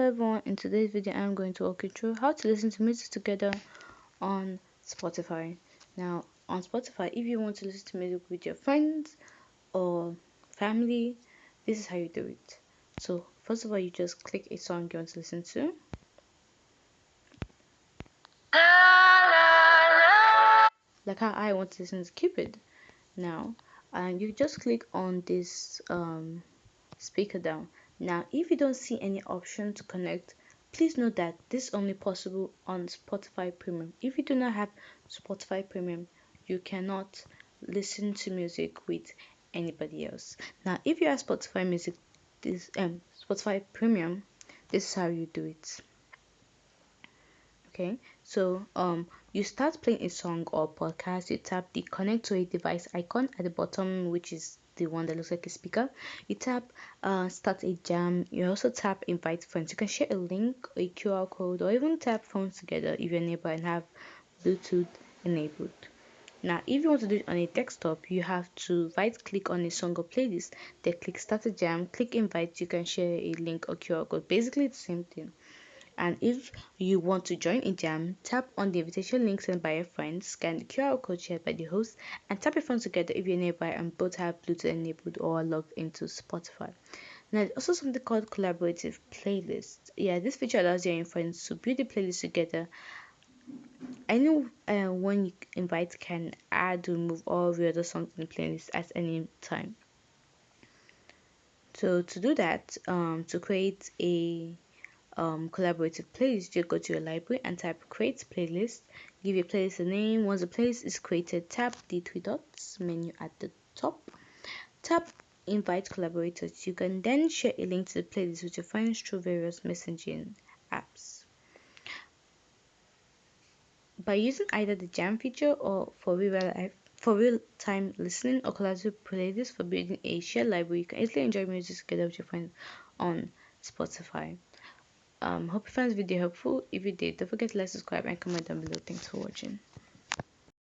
everyone, in today's video I'm going to walk you through how to listen to music together on Spotify. Now on Spotify, if you want to listen to music with your friends or family, this is how you do it. So first of all, you just click a song you want to listen to. Like how I want to listen to Cupid now, and you just click on this speaker down. Now if you don't see any option to connect, please note that this is only possible on Spotify Premium. If you do not have Spotify Premium, you cannot listen to music with anybody else. Now if you have Spotify music, this Spotify Premium, this is how you do it. Okay, so you start playing a song or podcast, you tap the connect to a device icon at the bottom, which is the one that looks like a speaker. You tap start a jam. You also tap invite friends. You can share a link, a QR code, or even tap phones together if you're nearby and have Bluetooth enabled. Now if you want to do it on a desktop, you have to right click on a song or playlist, then click start a jam, click invite. You can share a link or QR code, basically the same thing. And if you want to join a jam, tap on the invitation link sent by your friend, scan the QR code shared by the host, and tap your phones together if you're nearby and both have Bluetooth enabled or are logged into Spotify. Now, there's also something called collaborative playlist. Yeah, this feature allows you and your friends to build a playlist together. I know when you invite can add or remove all the other songs in the playlist at any time. So to do that, to create a collaborative playlist, you go to your library and type create playlist, give your playlist a name. Once the playlist is created, tap the three dots menu at the top, tap invite collaborators. You can then share a link to the playlist with your friends through various messaging apps. By using either the jam feature or for real-time listening or collaborative playlist for building a shared library, you can easily enjoy music together with your friends on Spotify. Hope you found this video helpful. If you did, don't forget to like, subscribe, and comment down below. Thanks for watching.